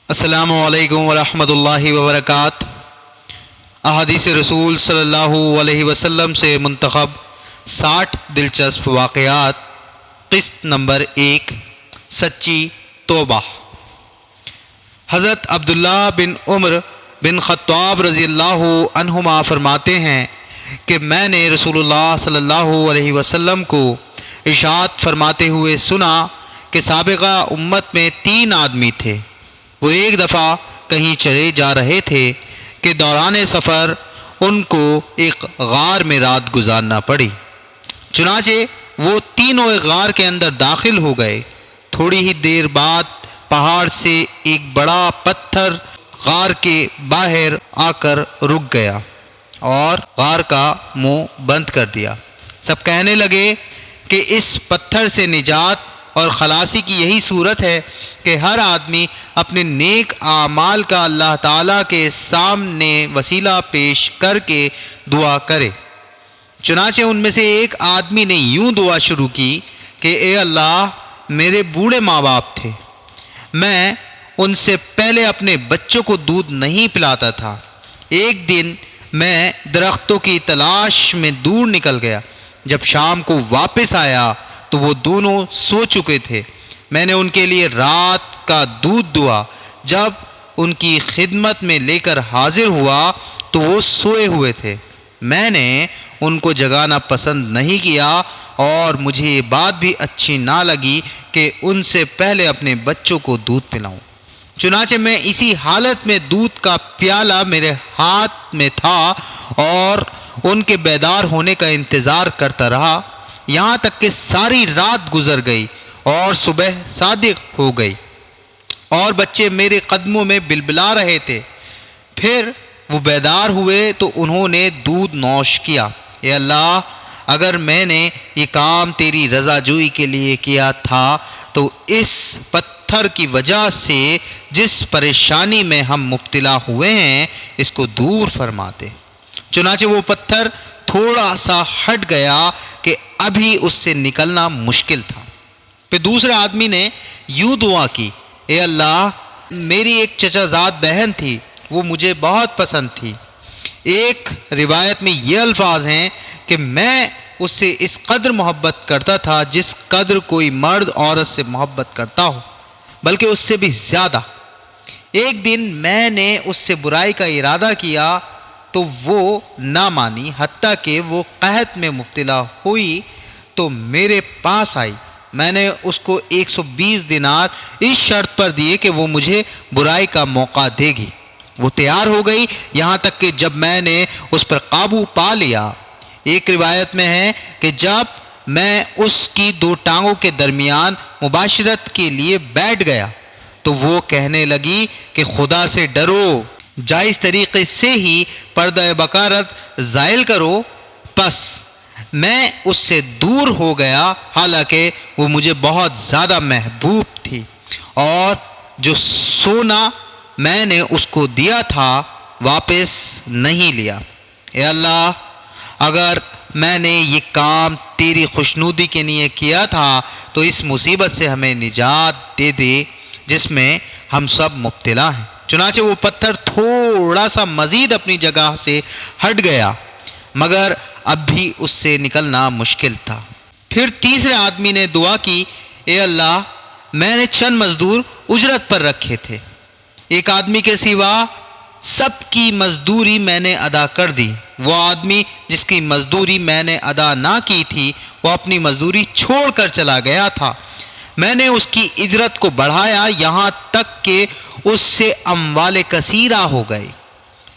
السلام علیکم ورحمۃ اللہ وبرکاتہ۔ احادیث رسول صلی اللہ علیہ وسلم سے منتخب 60 دلچسپ واقعات، قسط نمبر 1، سچی توبہ۔ حضرت عبداللہ بن عمر بن خطاب رضی اللہ عنہما فرماتے ہیں کہ میں نے رسول اللہ صلی اللہ علیہ وسلم کو ارشاد فرماتے ہوئے سنا کہ سابقہ امت میں 3 آدمی تھے۔ وہ ایک دفعہ کہیں چلے جا رہے تھے کہ دوران سفر ان کو ایک غار میں رات گزارنا پڑی۔ چنانچہ وہ تینوں ایک غار کے اندر داخل ہو گئے۔ تھوڑی ہی دیر بعد پہاڑ سے ایک بڑا پتھر غار کے باہر آ کر رک گیا اور غار کا منہ بند کر دیا۔ سب کہنے لگے کہ اس پتھر سے نجات اور خلاصی کی یہی صورت ہے کہ ہر آدمی اپنے نیک اعمال کا اللہ تعالیٰ کے سامنے وسیلہ پیش کر کے دعا کرے۔ چنانچہ ان میں سے ایک آدمی نے یوں دعا شروع کی کہ اے اللہ، میرے بوڑھے ماں باپ تھے، میں ان سے پہلے اپنے بچوں کو دودھ نہیں پلاتا تھا۔ ایک دن میں درختوں کی تلاش میں دور نکل گیا۔ جب شام کو واپس آیا تو وہ دونوں سو چکے تھے۔ میں نے ان کے لیے رات کا دودھ دعا۔ جب ان کی خدمت میں لے کر حاضر ہوا تو وہ سوئے ہوئے تھے۔ میں نے ان کو جگانا پسند نہیں کیا اور مجھے یہ بات بھی اچھی نہ لگی کہ ان سے پہلے اپنے بچوں کو دودھ پلاؤں۔ چنانچہ میں اسی حالت میں دودھ کا پیالہ میرے ہاتھ میں تھا اور ان کے بیدار ہونے کا انتظار کرتا رہا، یہاں تک کہ ساری رات گزر گئی اور صبح صادق ہو گئی اور بچے میرے قدموں میں بلبلا رہے تھے۔ پھر وہ بیدار ہوئے تو انہوں نے دودھ نوش کیا۔ اے اللہ، اگر میں نے یہ کام تیری رضا جوئی کے لیے کیا تھا تو اس پتھر کی وجہ سے جس پریشانی میں ہم مبتلا ہوئے ہیں اس کو دور فرما دے۔ چنانچہ وہ پتھر تھوڑا سا ہٹ گیا کہ ابھی اس سے نکلنا مشکل تھا۔ پھر دوسرے آدمی نے یوں دعا کی، اے اللہ، میری ایک چچا زاد بہن تھی، وہ مجھے بہت پسند تھی۔ ایک روایت میں یہ الفاظ ہیں کہ میں اس سے اس قدر محبت کرتا تھا جس قدر کوئی مرد عورت سے محبت کرتا ہو، بلکہ اس سے بھی زیادہ۔ ایک دن میں نے اس سے برائی کا ارادہ کیا تو وہ نہ مانی، حتیٰ کہ وہ قحط میں مبتلا ہوئی تو میرے پاس آئی۔ میں نے اس کو 120 دینار اس شرط پر دیے کہ وہ مجھے برائی کا موقع دے گی۔ وہ تیار ہو گئی، یہاں تک کہ جب میں نے اس پر قابو پا لیا۔ ایک روایت میں ہے کہ جب میں اس کی 2 ٹانگوں کے درمیان مباشرت کے لیے بیٹھ گیا تو وہ کہنے لگی کہ خدا سے ڈرو، جائز طریقے سے ہی پردہ بکارت زائل کرو۔ پس میں اس سے دور ہو گیا، حالانکہ وہ مجھے بہت زیادہ محبوب تھی، اور جو سونا میں نے اس کو دیا تھا واپس نہیں لیا۔ اے اللہ، اگر میں نے یہ کام تیری خوشنودی کے لیے کیا تھا تو اس مصیبت سے ہمیں نجات دے دے جس میں ہم سب مبتلا ہیں۔ چنانچہ وہ پتھر تھوڑا سا مزید اپنی جگہ سے ہٹ گیا، مگر اب بھی اس سے نکلنا مشکل تھا۔ پھر تیسرے آدمی نے دعا کی، اے اللہ، میں نے چند مزدور اجرت پر رکھے تھے، ایک آدمی کے سوا سب کی مزدوری میں نے ادا کر دی۔ وہ آدمی جس کی مزدوری میں نے ادا نہ کی تھی وہ اپنی مزدوری چھوڑ کر چلا گیا تھا۔ میں نے اس کی اجرت کو بڑھایا یہاں تک کہ اس سے اموال کثیرہ ہو گئے۔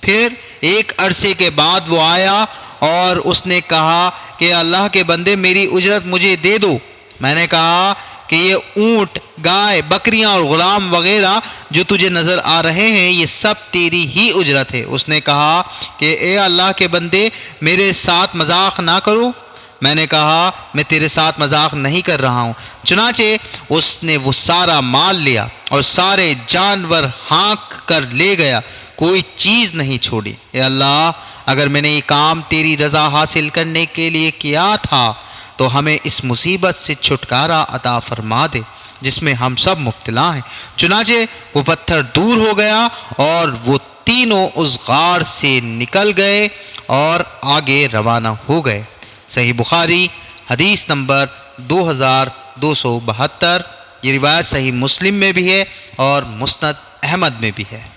پھر ایک عرصے کے بعد وہ آیا اور اس نے کہا کہ اللہ کے بندے، میری اجرت مجھے دے دو۔ میں نے کہا کہ یہ اونٹ، گائے، بکریاں اور غلام وغیرہ جو تجھے نظر آ رہے ہیں یہ سب تیری ہی اجرت ہے۔ اس نے کہا کہ اے اللہ کے بندے، میرے ساتھ مذاق نہ کرو۔ میں نے کہا میں تیرے ساتھ مذاق نہیں کر رہا ہوں۔ چنانچہ اس نے وہ سارا مال لیا اور سارے جانور ہانک کر لے گیا، کوئی چیز نہیں چھوڑی۔ اے اللہ، اگر میں نے یہ کام تیری رضا حاصل کرنے کے لیے کیا تھا تو ہمیں اس مصیبت سے چھٹکارا عطا فرما دے جس میں ہم سب مبتلا ہیں۔ چنانچہ وہ پتھر دور ہو گیا اور وہ تینوں اس غار سے نکل گئے اور آگے روانہ ہو گئے۔ صحیح بخاری حدیث نمبر 2272۔ یہ روایت صحیح مسلم میں بھی ہے اور مسند احمد میں بھی ہے۔